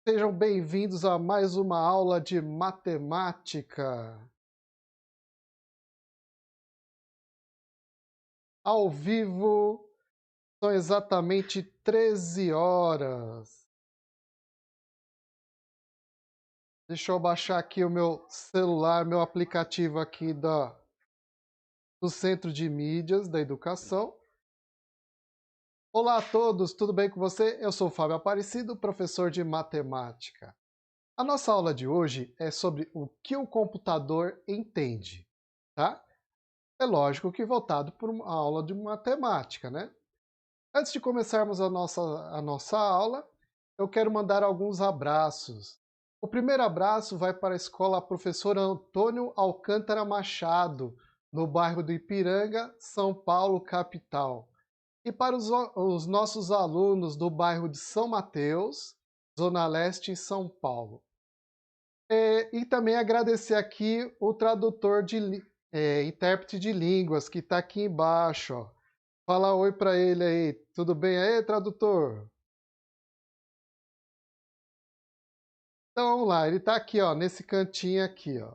Sejam bem-vindos a mais uma aula de matemática. Ao vivo, são exatamente 13 horas. Deixa eu baixar aqui o meu celular, meu aplicativo aqui do Centro de Mídias da Educação. Olá a todos, tudo bem com você? Eu sou o Fábio Aparecido, professor de matemática. A nossa aula de hoje é sobre o que o computador entende, tá? É lógico que voltado para uma aula de matemática, né? Antes de começarmos a nossa aula, eu quero mandar alguns abraços. O primeiro abraço vai para a escola Professor Antônio Alcântara Machado, no bairro do Ipiranga, São Paulo, capital. E para os nossos alunos do bairro de São Mateus, Zona Leste, São Paulo. E também agradecer aqui o tradutor intérprete de línguas, que está aqui embaixo, ó. Fala oi para ele aí. Tudo bem aí, tradutor? Então vamos lá, ele está aqui, ó, nesse cantinho aqui, ó.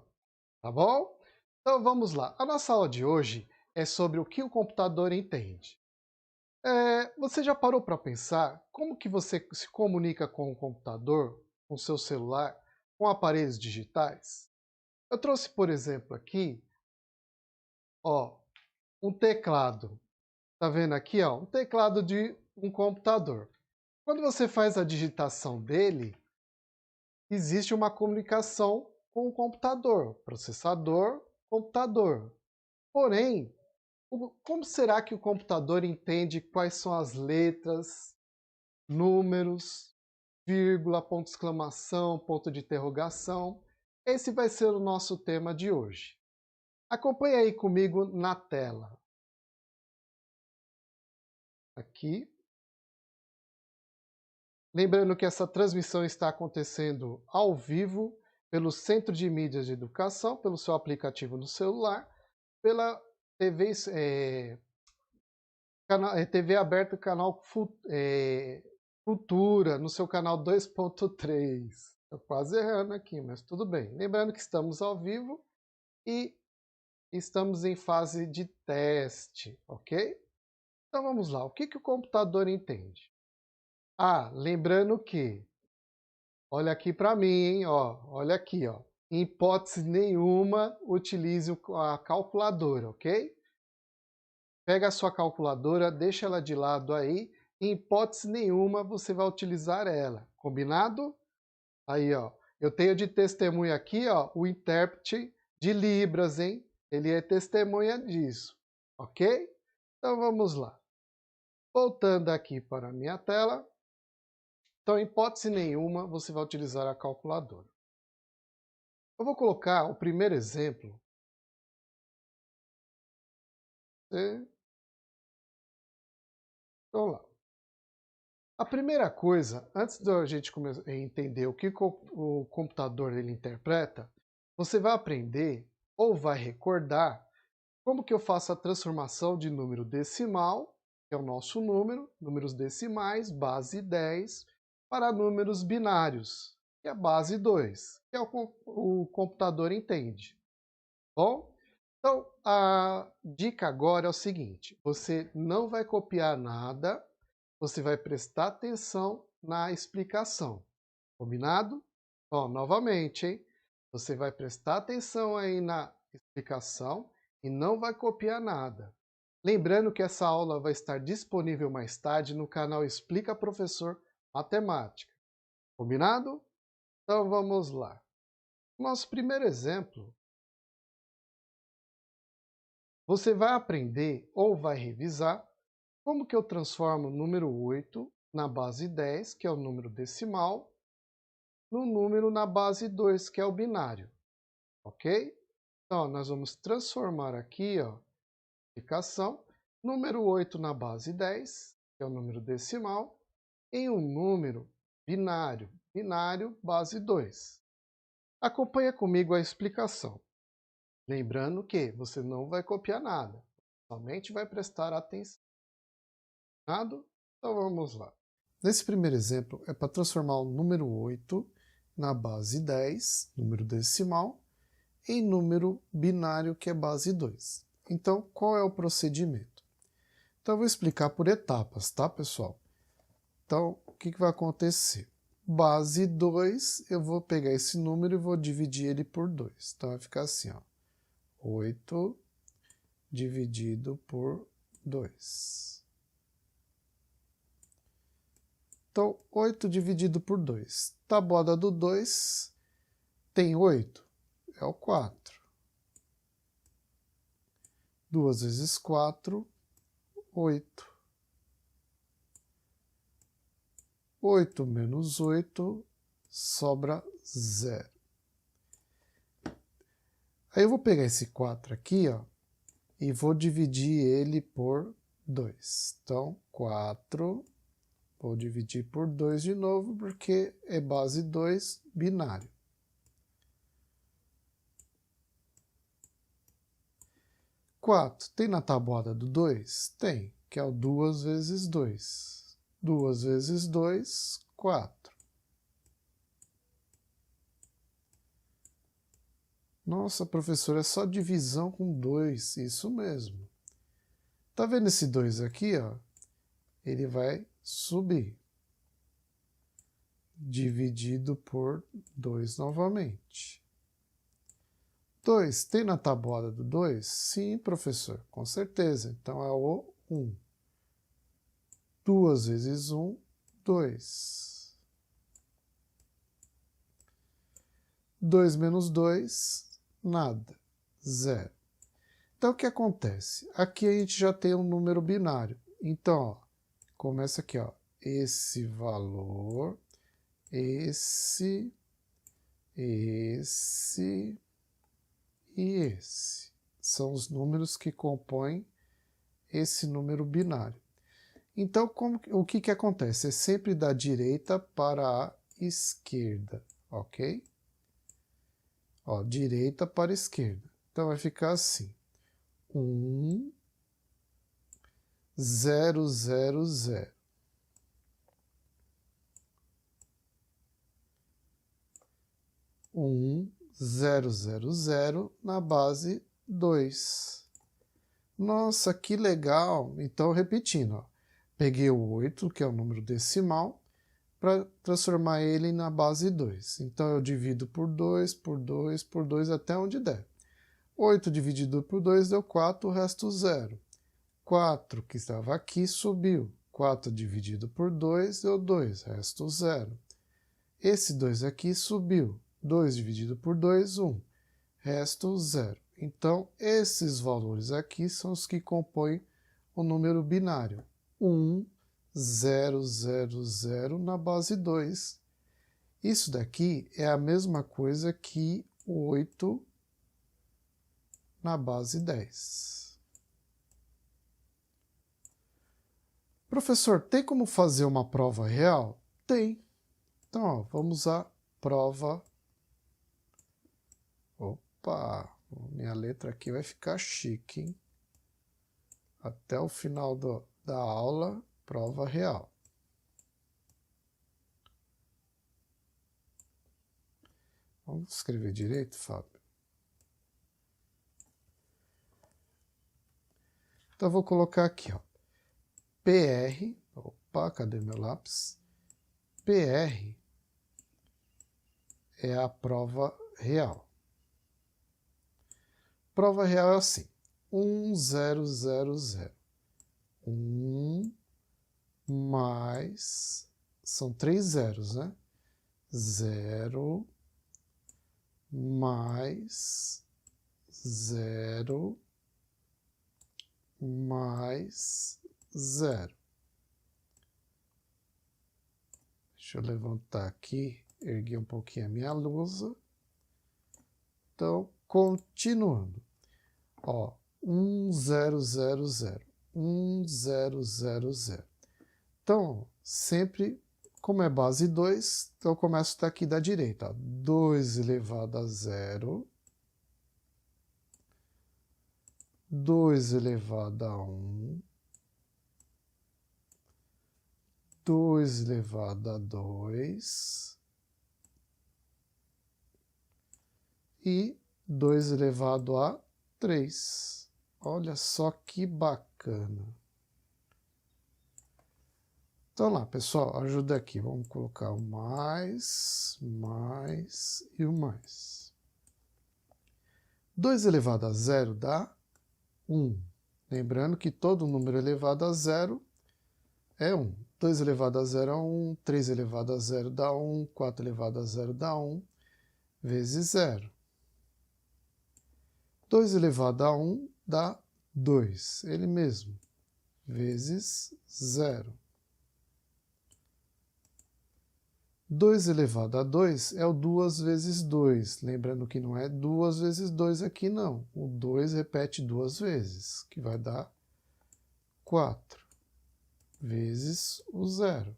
Tá bom? Então vamos lá. A nossa aula de hoje é sobre o que o computador entende. Você já parou para pensar como que você se comunica com o computador, com o seu celular, com aparelhos digitais? Eu trouxe, por exemplo, aqui, ó, um teclado. Tá vendo aqui, ó, um teclado de um computador. Quando você faz a digitação dele, existe uma comunicação com o computador, processador, computador. Porém, como será que o computador entende quais são as letras, números, vírgula, ponto de exclamação, ponto de interrogação? Esse vai ser o nosso tema de hoje. Acompanhe aí comigo na tela. Aqui. Lembrando que essa transmissão está acontecendo ao vivo pelo Centro de Mídias de Educação, pelo seu aplicativo no celular, pela TV, TV aberta, canal Cultura, no seu canal 2.3. Estou quase errando aqui, mas tudo bem. Lembrando que estamos ao vivo e estamos em fase de teste, ok? Então vamos lá. O que o computador entende? Lembrando que olha aqui para mim, hein? Ó, olha aqui, ó. Em hipótese nenhuma, utilize a calculadora, ok? Pega a sua calculadora, deixa ela de lado aí. Em hipótese nenhuma, você vai utilizar ela. Combinado? Aí, ó. Eu tenho de testemunha aqui, ó, o intérprete de Libras, hein? Ele é testemunha disso, ok? Então vamos lá. Voltando aqui para a minha tela. Então, em hipótese nenhuma, você vai utilizar a calculadora. Eu vou colocar o primeiro exemplo. Então lá. A primeira coisa, antes da gente entender o que o computador ele interpreta, você vai aprender ou vai recordar como que eu faço a transformação de número decimal, que é o nosso número, números decimais, base 10, para números binários, que é a base 2, que é o computador entende. Bom? Então, a dica agora é o seguinte: você não vai copiar nada, você vai prestar atenção na explicação. Combinado? Ó, novamente, hein? Você vai prestar atenção aí na explicação e não vai copiar nada. Lembrando que essa aula vai estar disponível mais tarde no canal Explica Professor Matemática. Combinado? Então vamos lá. Nosso primeiro exemplo. Você vai aprender ou vai revisar como que eu transformo o número 8 na base 10, que é o número decimal, no número na base 2, que é o binário. Ok? Então, nós vamos transformar aqui, ó, explicação, número 8 na base 10, que é o número decimal, em um número binário, binário base 2. Acompanha comigo a explicação. Lembrando que você não vai copiar nada, somente vai prestar atenção. Então vamos lá. Nesse primeiro exemplo, é para transformar o número 8 na base 10, número decimal, em número binário, que é base 2. Então, qual é o procedimento? Então, eu vou explicar por etapas, tá, pessoal? Então, o que vai acontecer? Base 2, eu vou pegar esse número e vou dividir ele por 2. Então, vai ficar assim, ó, 8 dividido por 2. Então, 8 dividido por 2. Tabuada do 2 tem 8, é o 4. 2 vezes 4, 8. 8 menos 8, sobra 0. Aí eu vou pegar esse 4 aqui, ó, e vou dividir ele por 2. Então, 4, vou dividir por 2 de novo, porque é base 2, binário. 4, tem na tabuada do 2? Tem, que é o 2 vezes 2. 2 vezes 2, 4. Nossa, professor, é só divisão com 2. Isso mesmo. Tá vendo esse 2 aqui, ó? Ele vai subir. Dividido por 2 novamente. 2, tem na tabuada do 2? Sim, professor, com certeza. Então é o 1. 2 vezes 1, 2. 2 menos 2, nada. 0. Então o que acontece? Aqui a gente já tem um número binário. Então, ó, começa aqui, ó, esse valor, esse e esse. São os números que compõem esse número binário. Então, o que acontece? É sempre da direita para a esquerda, ok? Ó, direita para a esquerda. Então, vai ficar assim. 1, 0, 0, 0. 1, 0, 0, 0 na base 2. Nossa, que legal! Então, repetindo, ó, peguei o 8, que é o número decimal, para transformar ele na base 2. Então, eu divido por 2, por 2, por 2, até onde der. 8 dividido por 2 deu 4, o resto 0. 4, que estava aqui, subiu. 4 dividido por 2 deu 2, resto 0. Esse 2 aqui subiu. 2 dividido por 2, 1. Resto 0. Então, esses valores aqui são os que compõem o número binário. 1, 0, 0, 0 na base 2. Isso daqui é a mesma coisa que 8 na base 10. Professor, tem como fazer uma prova real? Tem. Então, ó, vamos à prova. Opa, minha letra aqui vai ficar chique, hein? Até o final da aula, prova real. Vamos escrever direito, Fábio? Então, eu vou colocar aqui, ó, PR, opa, cadê meu lápis? PR é a prova real. Prova real é assim, 1, 0, 0, 0. 1 mais, são 3 zeros, né? 0 mais 0 mais 0. Deixa eu levantar aqui, erguer um pouquinho a minha lousa. Então, continuando. Ó, 1, 0, 0, 0. 1, 0, 0, 0. Então, sempre, como é base 2, então eu começo daqui da direita. Ó, 2 elevado a 0. 2 elevado a 1. 2 elevado a 2 e 2 elevado a 3. Olha só que bacana. Então lá, pessoal, ajuda aqui. Vamos colocar o mais e o mais. 2 elevado a 0 dá 1. Lembrando que todo número elevado a 0 é 1. 2 elevado a 0 é 1, 3 elevado a 0 dá 1, 4 elevado a 0 dá 1, vezes 0. 2 elevado a 1 dá 2, ele mesmo, vezes 0. 2 elevado a 2 é o 2 vezes 2. Lembrando que não é 2 vezes 2 aqui, não. O 2 repete 2 vezes, que vai dar 4, vezes o 0.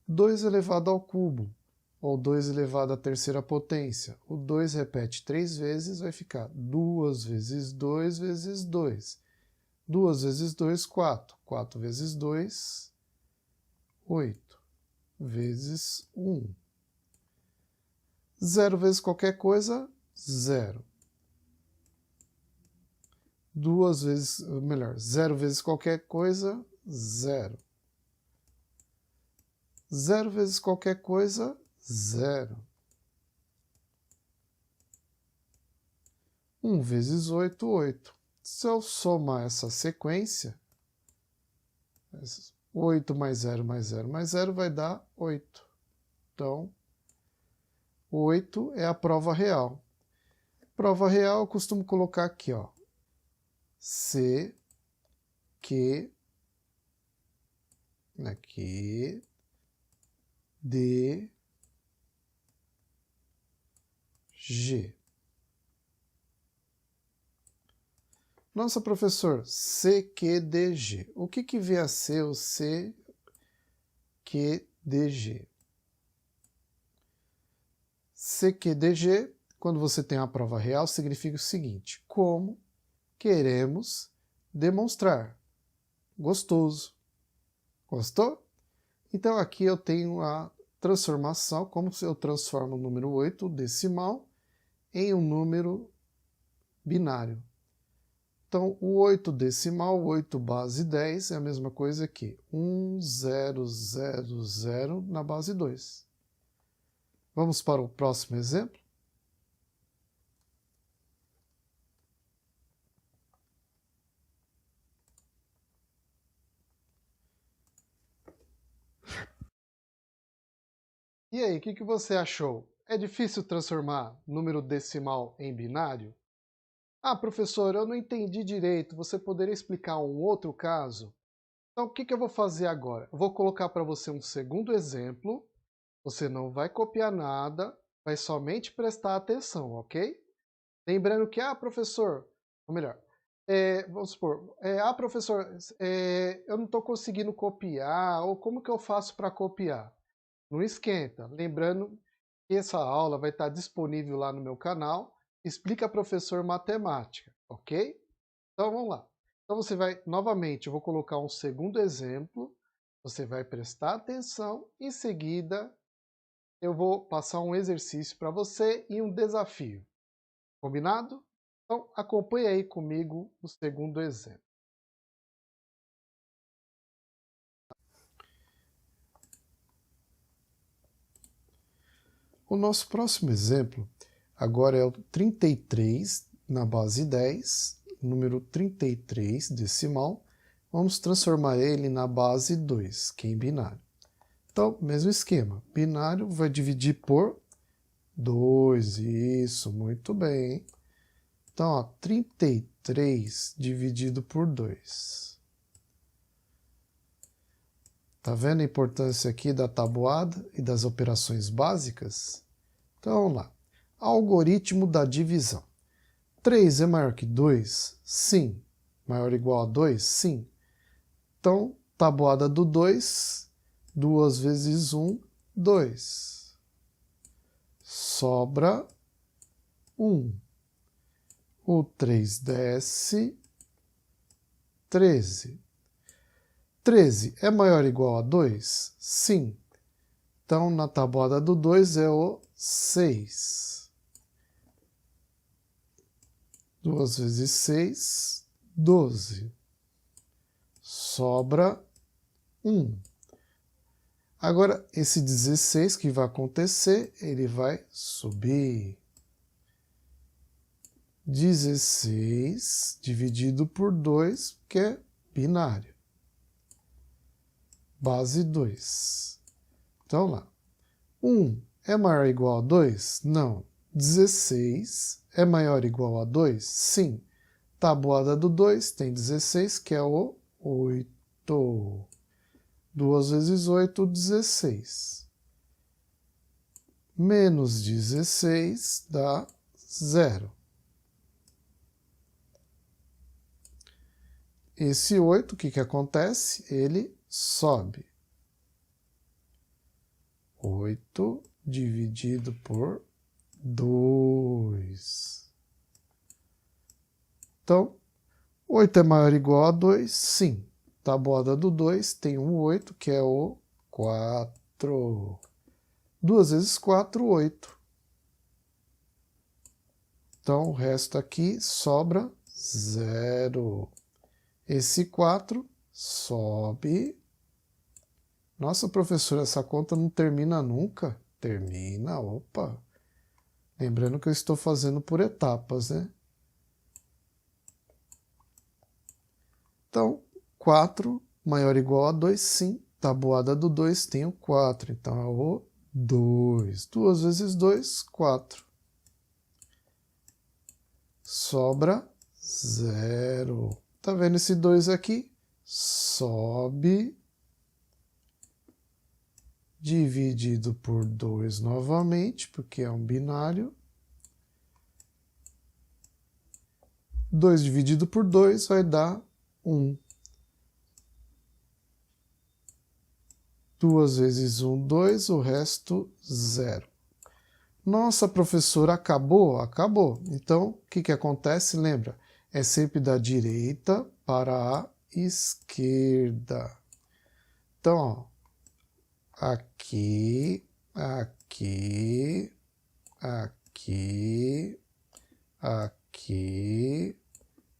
2 elevado ao cubo, ou 2 elevado à terceira potência. O 2 repete 3 vezes, vai ficar 2 vezes 2 vezes 2. 2 vezes 2, 4. 4 vezes 2, 8. Vezes 1. 0 vezes qualquer coisa, 0. 2 vezes, melhor, 0 vezes qualquer coisa, 0. 0 vezes qualquer coisa, 0. 1 vezes 8, 8. Se eu somar essa sequência, 8 mais 0 mais 0 mais 0 vai dar 8. Então, 8 é a prova real. Prova real eu costumo colocar aqui, ó. C, Q, aqui, D, G. Nossa, professor, CQDG. O que vem a ser o CQDG? CQDG, quando você tem uma prova real, significa o seguinte: como queremos demonstrar. Gostoso. Gostou? Então aqui eu tenho a transformação, como se eu transformo o número 8 decimal em um número binário. Então, o 8 decimal, 8 base 10, é a mesma coisa que 1, 0, 0, 0 na base 2. Vamos para o próximo exemplo? E aí, o que você achou? É difícil transformar número decimal em binário? Ah, professor, eu não entendi direito. Você poderia explicar um outro caso? Então, o que eu vou fazer agora? Eu vou colocar para você um segundo exemplo. Você não vai copiar nada, vai somente prestar atenção, ok? Lembrando que, professor, ou melhor, vamos supor, professor, eu não estou conseguindo copiar, ou como que eu faço para copiar? Não esquenta. Lembrando que essa aula vai estar disponível lá no meu canal, Explica Professor Matemática, ok? Então vamos lá. Então você vai, novamente, eu vou colocar um segundo exemplo, você vai prestar atenção, em seguida eu vou passar um exercício para você e um desafio. Combinado? Então acompanhe aí comigo o segundo exemplo. O nosso próximo exemplo agora é o 33 na base 10, número 33 decimal. Vamos transformar ele na base 2, que é em binário. Então, mesmo esquema. Binário vai dividir por 2. Isso, muito bem. Então, ó, 33 dividido por 2. Tá vendo a importância aqui da tabuada e das operações básicas? Então, vamos lá. Algoritmo da divisão. 3 é maior que 2? Sim. Maior ou igual a 2? Sim. Então, tabuada do 2, 2 vezes 1, 2. Sobra 1. O 3 desce, 13. 13 é maior ou igual a 2? Sim. Então, na tabuada do 2 é o 6. 2 vezes 6, 12. Sobra 1. Agora, esse 16 que vai acontecer, ele vai subir. 16 dividido por 2, que é binário. Base 2. Então, lá. 1 é maior ou igual a 2? Não. 16 é maior ou igual a 2? Sim. Tabuada do 2 tem 16, que é o 8. 2 vezes 8, 16. Menos 16 dá 0. Esse 8, o que acontece? Ele sobe. 8 dividido por 2. Então, 8 é maior ou igual a 2? Sim. Tabuada do 2 tem um 8, que é o 4. 2 vezes 4, 8. Então, o resto aqui sobra 0. Esse 4 sobe. Nossa, professor, essa conta não termina nunca? Termina, opa. Lembrando que eu estou fazendo por etapas, né? Então, 4 maior ou igual a 2, sim. Tabuada do 2 tem o 4, então é o 2. 2 vezes 2, 4. Sobra 0. Tá vendo esse 2 aqui? Sobe. Dividido por 2 novamente, porque é um binário. 2 dividido por 2 vai dar 1. 2 vezes 1, 2, o resto 0. Nossa, professora, acabou? Acabou. Então, o que acontece? Lembra, é sempre da direita para a esquerda. Então, ó, aqui, aqui, aqui, aqui,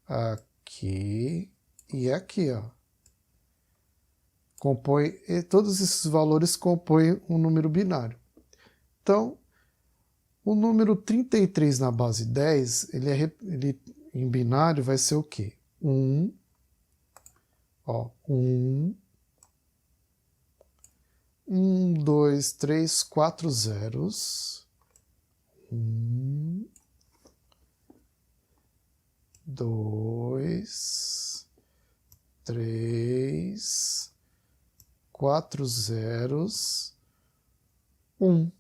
aqui e aqui, ó. Todos esses valores compõem um número binário. Então, o número 33 na base 10, ele em binário vai ser o quê? 1, ó, 1, 1, 2, 3, 4 zeros. 1, 2, 3, 4 zeros, 1.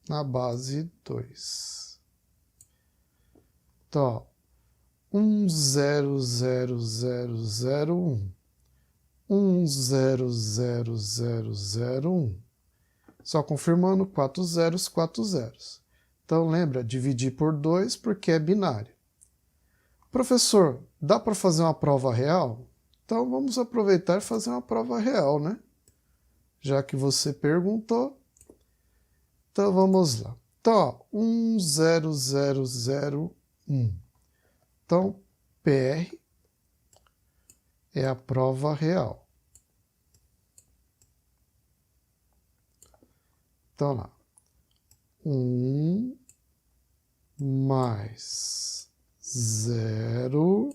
Na base 2. Então, ó, 1, 0, 0, 0, 0, 1. 1, 0, 0, 0, 0, 1. Só confirmando, 4 zeros, 4 zeros. Então, lembra, dividir por 2 porque é binário. Professor, dá para fazer uma prova real? Então, vamos aproveitar e fazer uma prova real, né? Já que você perguntou. Então, vamos lá. Então, ó, 1, 0, 0, 0, 1. Então, PR é a prova real. Então, lá. 1 mais 0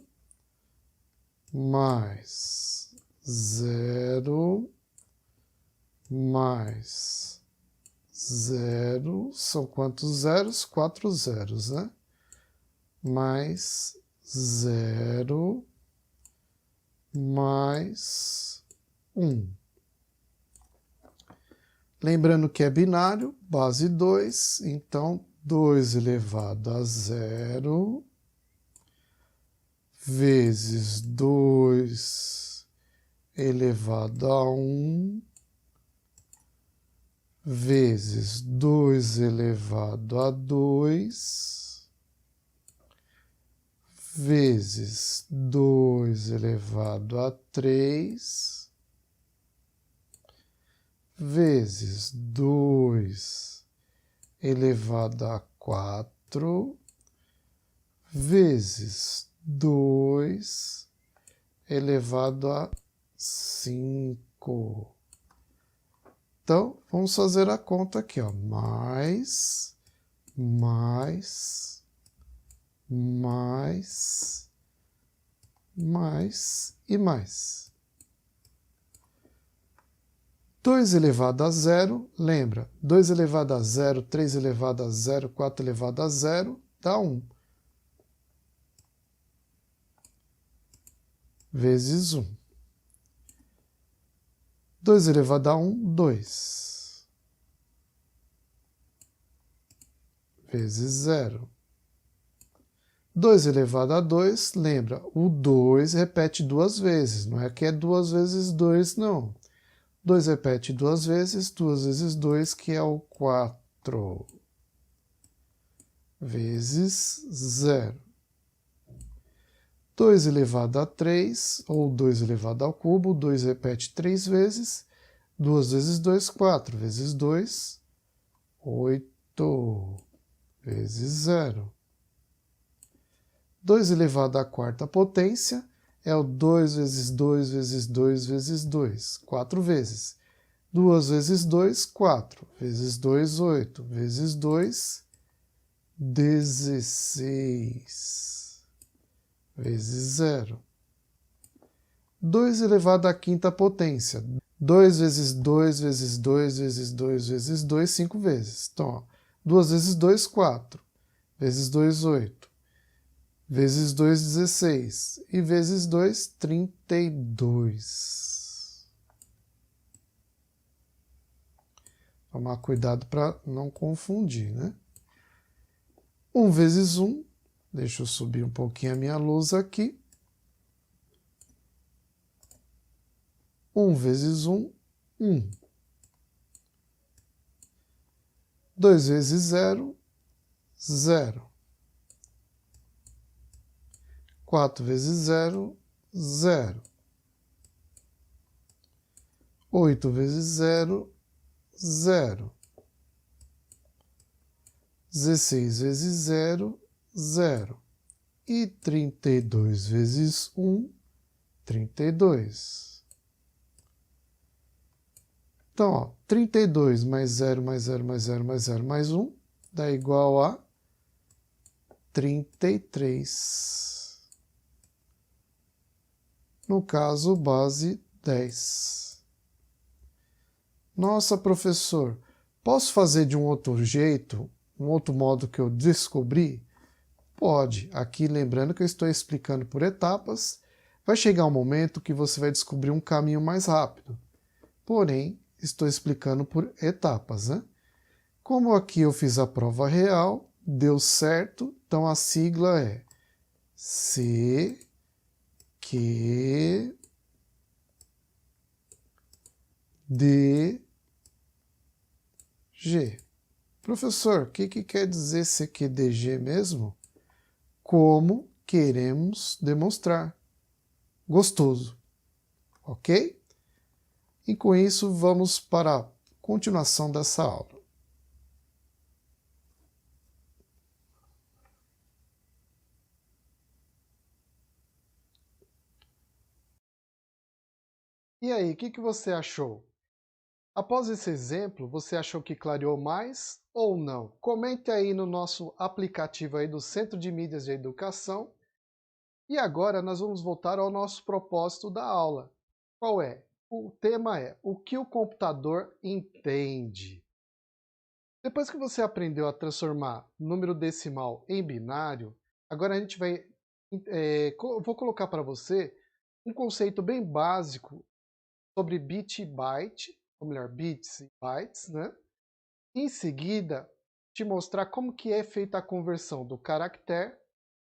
mais 0 mais 0. São quantos zeros? 4 zeros, né? Mais 0 mais 1. Lembrando que é binário, base 2, então 2 elevado a 0 vezes 2 elevado a 1 vezes 2 elevado a 2 vezes 2 elevado a 3 vezes 2 elevado a 4 vezes 2 elevado a 5. Então, vamos fazer a conta aqui, ó. Mais e mais. 2 elevado a 0, lembra? 2 elevado a 0, 3 elevado a 0, 4 elevado a 0, dá 1. Vezes 1. 2 elevado a 1, 2. Vezes 0. 2 elevado a 2, lembra, o 2 repete duas vezes, não é que é 2 vezes 2, não. 2 repete duas vezes 2, que é o 4. Vezes 0. 2 elevado a 3, ou 2 elevado ao cubo, 2 repete 3 vezes, 2 vezes 2, 4, vezes 2, 8, vezes 0. 2 elevado à quarta potência é o 2 vezes 2 vezes 2 vezes 2, 4 vezes. 2 vezes 2, 4, vezes 2, 8, vezes 2, 16, vezes 0. 2 elevado à quinta potência. 2 vezes 2 vezes 2 vezes 2 vezes 2, 5 vezes. Então, ó, 2 vezes 2, 4, vezes 2, 8. Vezes 2, 16. E vezes 2, 32. Tomar cuidado para não confundir, né? 1 vezes 1. Deixa eu subir um pouquinho a minha luz aqui. 1 vezes 1, 1. 2 vezes 0, 0. 4 vezes 0, 0. 8 vezes 0, 0. 16 vezes 0, 0. E 32 vezes 1, 32. Então, ó, 32 mais 0, mais 0, mais 0, mais 0, mais 1, dá igual a 33. No caso, base 10. Nossa, professor, posso fazer de um outro jeito, um outro modo que eu descobri? Pode. Aqui, lembrando que eu estou explicando por etapas, vai chegar um momento que você vai descobrir um caminho mais rápido. Porém, estou explicando por etapas, né? Como aqui eu fiz a prova real, deu certo, então a sigla é CQDG. Professor, o que quer dizer CQDG mesmo? Como queremos demonstrar. Gostoso, ok? E com isso vamos para a continuação dessa aula. E aí, o que você achou? Após esse exemplo, você achou que clareou mais ou não? Comente aí no nosso aplicativo aí do Centro de Mídias de Educação. E agora nós vamos voltar ao nosso propósito da aula. Qual é? O tema é o que o computador entende. Depois que você aprendeu a transformar número decimal em binário, agora a gente vai... vou colocar para você um conceito bem básico sobre bit e byte, ou melhor, bits e bytes, né? Em seguida, te mostrar como que é feita a conversão do caractere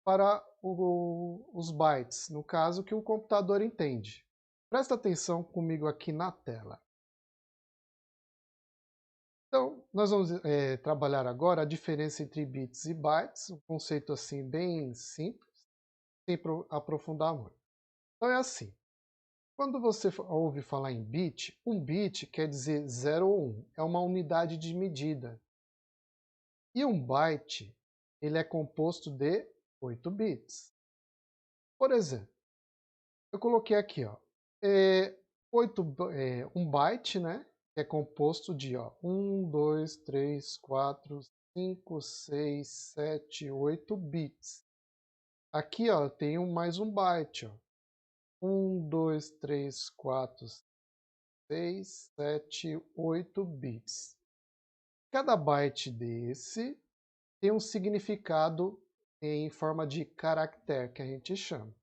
para os bytes, no caso que o computador entende. Presta atenção comigo aqui na tela. Então, nós vamos trabalhar agora a diferença entre bits e bytes, um conceito assim bem simples. sem aprofundar muito. Então é assim, quando você ouve falar em bit, um bit quer dizer 0 ou 1, é uma unidade de medida. E um byte, ele é composto de 8 bits. Por exemplo, eu coloquei aqui, ó, 1 byte, né, que é composto de 1, 2, 3, 4, 5, 6, 7, 8 bits. Aqui, ó, eu tenho mais um byte, ó. 1, 2, 3, 4, 6, 7, 8 bits. Cada byte desse tem um significado em forma de caractere, que a gente chama,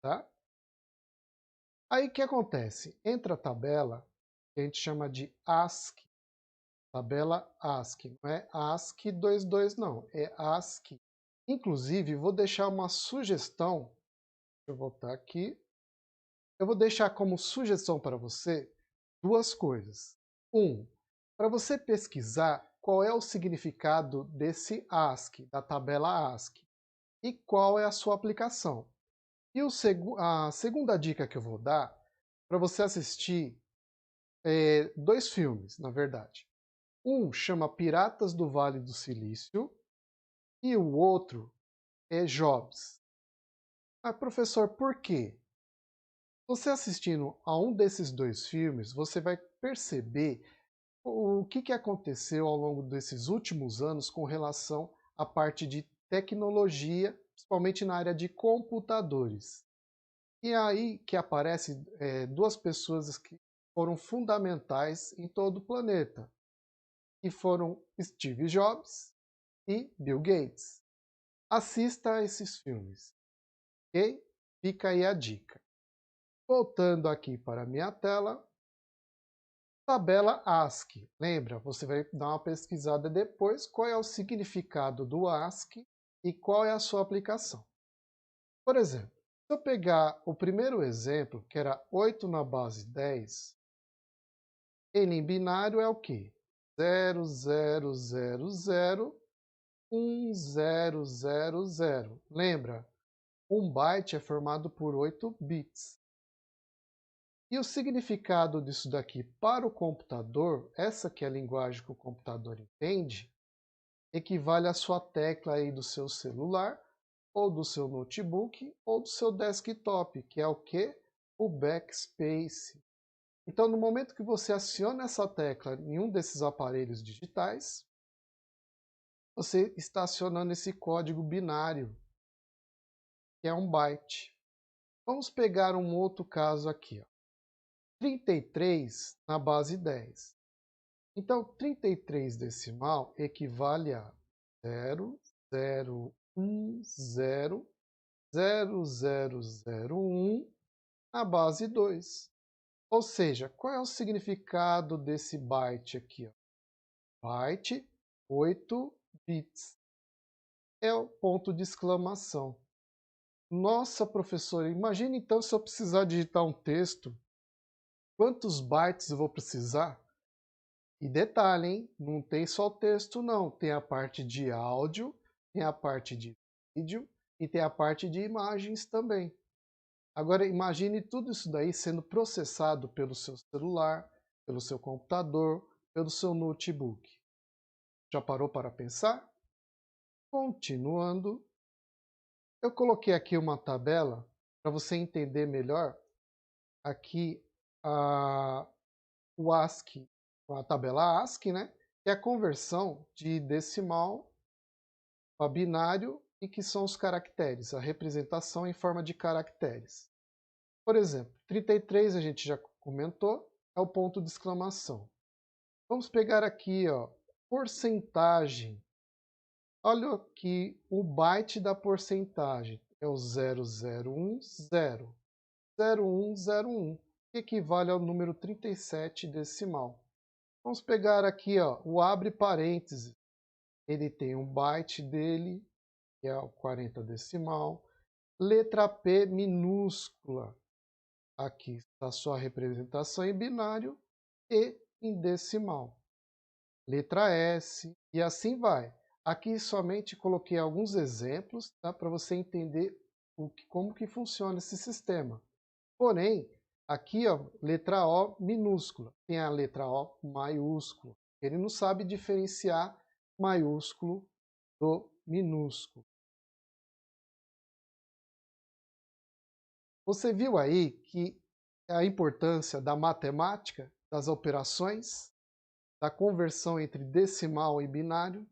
tá? Aí o que acontece? Entra a tabela, que a gente chama de ASCII, tabela ASCII, não é ASCII 22 não, é ASCII. Inclusive, vou deixar uma sugestão, deixa eu voltar aqui, eu vou deixar como sugestão para você duas coisas. Para você pesquisar qual é o significado desse ASCII, da tabela ASCII, e qual é a sua aplicação. E a segunda dica que eu vou dar, para você assistir dois filmes, na verdade. Um chama Piratas do Vale do Silício e o outro é Jobs. Ah, professor, por quê? Você assistindo a um desses dois filmes, você vai perceber o que aconteceu ao longo desses últimos anos com relação à parte de tecnologia, principalmente na área de computadores. E é aí que aparecem duas pessoas que foram fundamentais em todo o planeta, que foram Steve Jobs e Bill Gates. Assista a esses filmes, ok? Fica aí a dica. Voltando aqui para a minha tela, tabela ASCII. Lembra, você vai dar uma pesquisada depois qual é o significado do ASCII e qual é a sua aplicação. Por exemplo, se eu pegar o primeiro exemplo, que era 8 na base 10, ele em binário é o quê? 0, 0, 0, 0, 1, 0, 0, 0. Lembra? Um byte é formado por 8 bits. E o significado disso daqui para o computador, essa que é a linguagem que o computador entende, equivale à sua tecla aí do seu celular, ou do seu notebook, ou do seu desktop, que é o que? O backspace. Então, no momento que você aciona essa tecla em um desses aparelhos digitais, você está acionando esse código binário, que é um byte. Vamos pegar um outro caso aqui, ó. 33 na base 10. Então, 33 decimal equivale a 0, 0, 1, 0, 0, 0, 0, 1 na base 2. Ou seja, qual é o significado desse byte aqui? Ó? Byte, 8 bits. É o ponto de exclamação. Nossa, professor, imagine então se eu precisar digitar um texto. Quantos bytes eu vou precisar? E detalhe, hein? Não tem só texto, não. Tem a parte de áudio, tem a parte de vídeo e tem a parte de imagens também. Agora, imagine tudo isso daí sendo processado pelo seu celular, pelo seu computador, pelo seu notebook. Já parou para pensar? Continuando, eu coloquei aqui uma tabela para você entender melhor aqui o ASCII, a tabela ASCII, né? Que é a conversão de decimal a binário e que são os caracteres, a representação em forma de caracteres. Por exemplo, 33 a gente já comentou, é o ponto de exclamação. Vamos pegar aqui, ó, porcentagem. Olha aqui o byte da porcentagem, é o 0010, 0101, que equivale ao número 37 decimal. Vamos pegar aqui, ó, o abre parênteses. Ele tem um byte dele, que é o 40 decimal. Letra P minúscula. Aqui está a sua representação em binário e em decimal. Letra S e assim vai. Aqui somente coloquei alguns exemplos, tá, para você entender como que funciona esse sistema. Porém, aqui, ó, letra O minúscula, tem a letra O maiúscula. Ele não sabe diferenciar maiúsculo do minúsculo. Você viu aí que a importância da matemática, das operações, da conversão entre decimal e binário?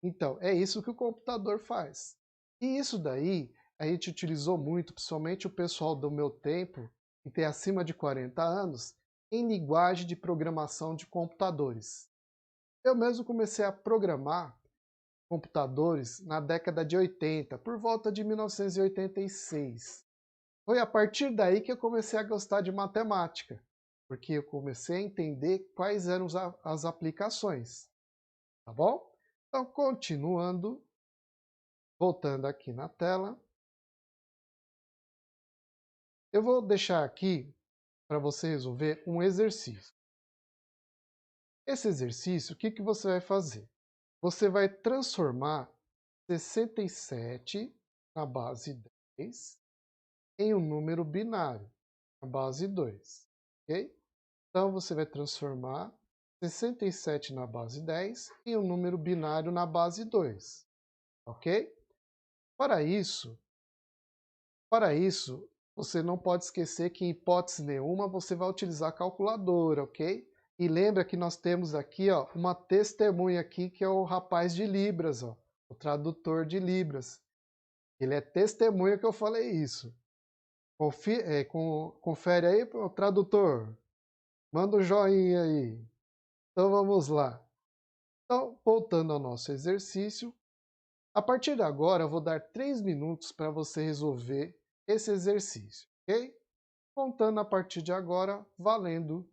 Então, é isso que o computador faz. E isso daí a gente utilizou muito, principalmente o pessoal do meu tempo, que tem acima de 40 anos, em linguagem de programação de computadores. Eu mesmo comecei a programar computadores na década de 80, por volta de 1986. Foi a partir daí que eu comecei a gostar de matemática, porque eu comecei a entender quais eram as aplicações, tá bom? Então, continuando, voltando aqui na tela, eu vou deixar aqui para você resolver um exercício. Esse exercício, o que que você vai fazer? Você vai transformar 67 na base 10 em um número binário, na base 2, ok? Então, você vai transformar 67 na base 10 em um número binário na base 2, ok? Para isso, você não pode esquecer que, em hipótese nenhuma, você vai utilizar a calculadora, ok? E lembra que nós temos aqui, ó, uma testemunha aqui, que é o rapaz de Libras, ó, o tradutor de Libras. Ele é testemunha que eu falei isso. Confere aí, tradutor. Manda um joinha aí. Então vamos lá. Então, voltando ao nosso exercício, a partir de agora eu vou dar 3 minutos para você resolver esse exercício, ok? Contando a partir de agora, valendo.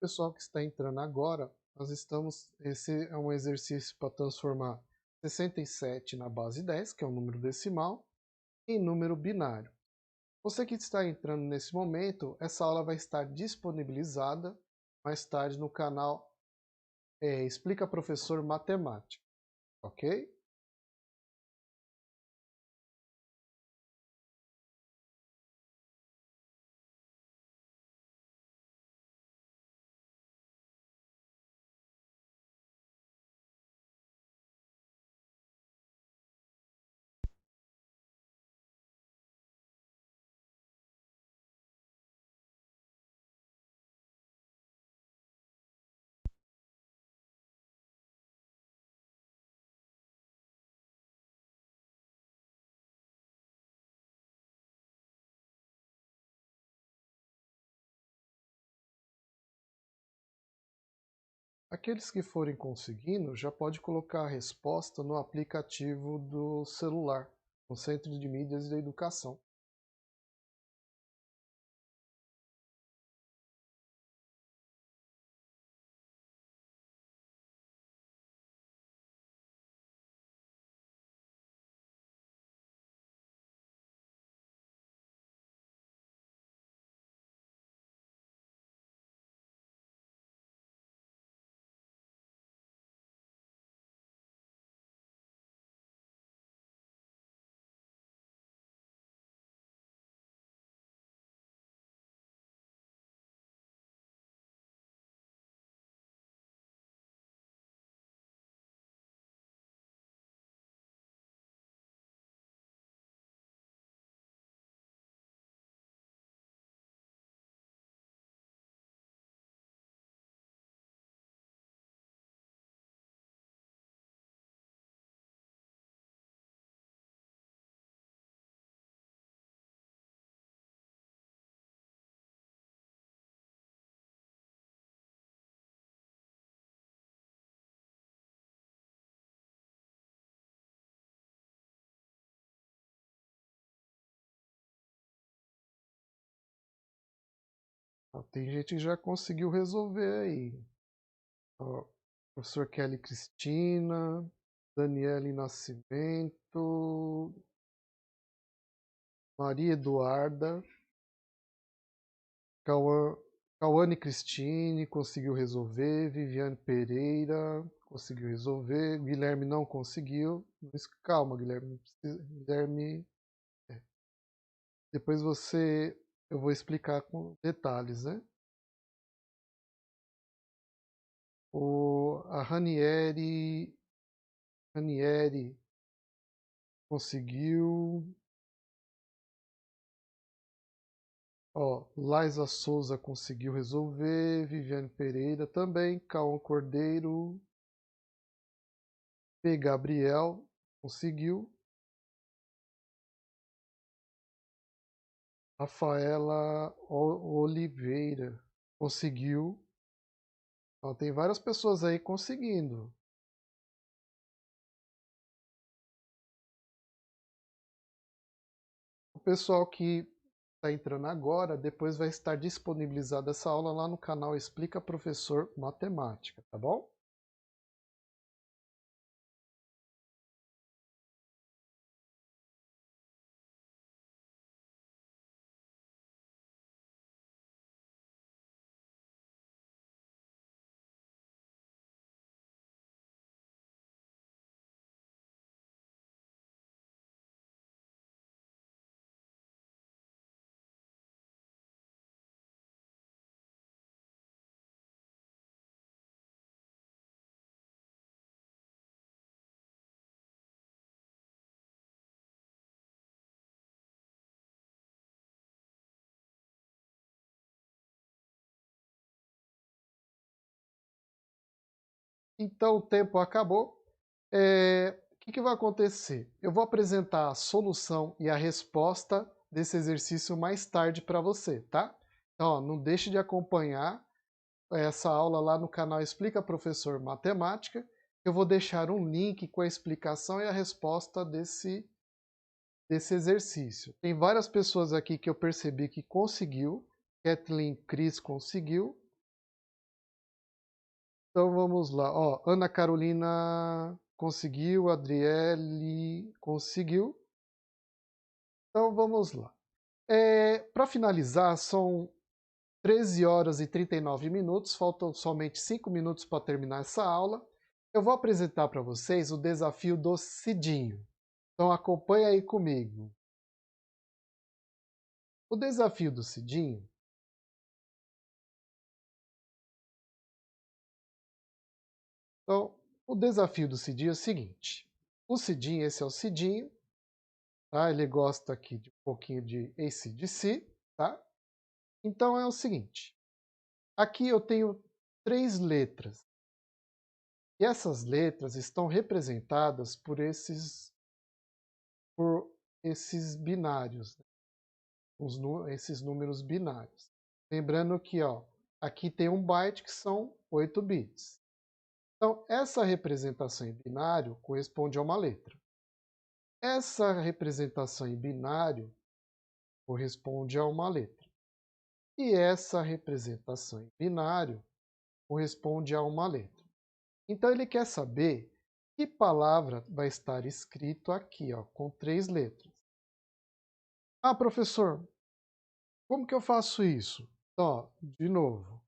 Pessoal que está entrando agora, esse é um exercício para transformar 67 na base 10, que é um número decimal, em número binário. Você que está entrando nesse momento, essa aula vai estar disponibilizada mais tarde no canal Explica Professor Matemática, ok? Aqueles que forem conseguindo, já pode colocar a resposta no aplicativo do celular, no Centro de Mídias da Educação. Tem gente que já conseguiu resolver aí. Ó, professor Kelly Cristina, Daniele Nascimento, Maria Eduarda, Cauã, Cauane Cristine conseguiu resolver, Viviane Pereira conseguiu resolver, Guilherme não conseguiu. Mas calma, Guilherme, Guilherme, depois eu vou explicar com detalhes, né? A Ranieri conseguiu. Ó, Laisa Souza conseguiu resolver, Viviane Pereira também, Cauã Cordeiro, P. Gabriel conseguiu, Rafaela Oliveira conseguiu. Ó, tem várias pessoas aí conseguindo. O pessoal que está entrando agora, depois vai estar disponibilizada essa aula lá no canal Explica Professor Matemática, tá bom? Então o tempo acabou. O que vai acontecer? Eu vou apresentar a solução e a resposta desse exercício mais tarde para você, tá? Então, ó, não deixe de acompanhar essa aula lá no canal Explica Professor Matemática. Eu vou deixar um link com a explicação e a resposta desse exercício. Tem várias pessoas aqui que eu percebi que conseguiu. Kathleen Cris conseguiu. Então vamos lá. Ó, Ana Carolina conseguiu, Adriele conseguiu. Então vamos lá. Para finalizar, são 13 horas e 39 minutos, faltam somente 5 minutos para terminar essa aula. Eu vou apresentar para vocês o desafio do Cidinho. Então acompanhe aí comigo. O desafio do Cidinho. Então, o desafio do Cidinho é o seguinte. O Cidinho, esse é o Cidinho, tá? Ele gosta aqui de um pouquinho de AC/DC, tá? Então é o seguinte. Aqui eu tenho 3 letras. E essas letras estão representadas por esses binários, né? Esses números binários. Lembrando que ó, aqui tem um byte que são 8 bits. Então, essa representação em binário corresponde a uma letra. Essa representação em binário corresponde a uma letra. E essa representação em binário corresponde a uma letra. Então, ele quer saber que palavra vai estar escrito aqui, ó, com 3 letras. Ah, professor, como que eu faço isso? Ó, de novo,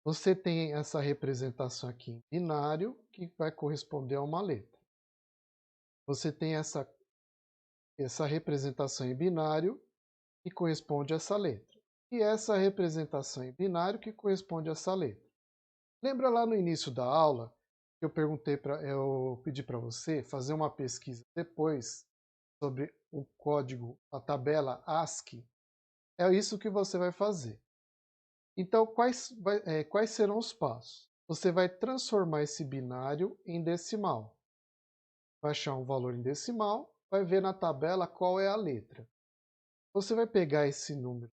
você tem essa representação aqui em binário, que vai corresponder a uma letra. Você tem essa representação em binário, que corresponde a essa letra. E essa representação em binário, que corresponde a essa letra. Lembra lá no início da aula, que eu pedi para você fazer uma pesquisa depois sobre o código, a tabela ASCII? É isso que você vai fazer. Então, quais serão os passos? Você vai transformar esse binário em decimal. Vai achar um valor em decimal, vai ver na tabela qual é a letra. Você vai pegar esse número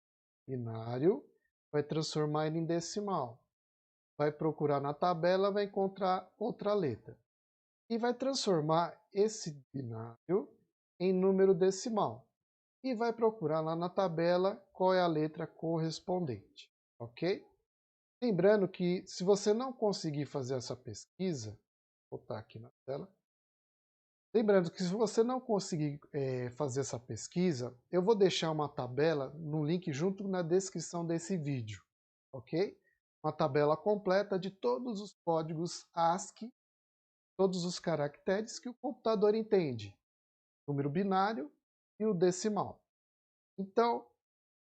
binário, vai transformar ele em decimal. Vai procurar na tabela, vai encontrar outra letra. E vai transformar esse binário em número decimal. E vai procurar lá na tabela qual é a letra correspondente. ok? Lembrando que se você não conseguir fazer essa pesquisa, vou botar aqui na tela. Lembrando que se você não conseguir fazer essa pesquisa, eu vou deixar uma tabela no link junto na descrição desse vídeo, ok? Uma tabela completa de todos os códigos ASCII, todos os caracteres que o computador entende, número binário e o decimal. Então,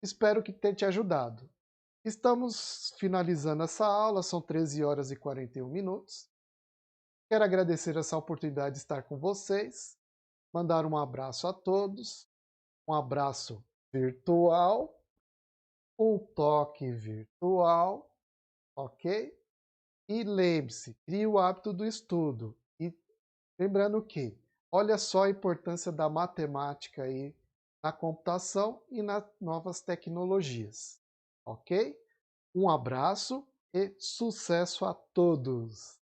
espero que tenha te ajudado. Estamos finalizando essa aula, são 13 horas e 41 minutos. Quero agradecer essa oportunidade de estar com vocês, mandar um abraço a todos, um abraço virtual, um toque virtual, ok? E lembre-se, crie o hábito do estudo. E lembrando que, olha só a importância da matemática aí na computação e nas novas tecnologias, ok? Um abraço e sucesso a todos!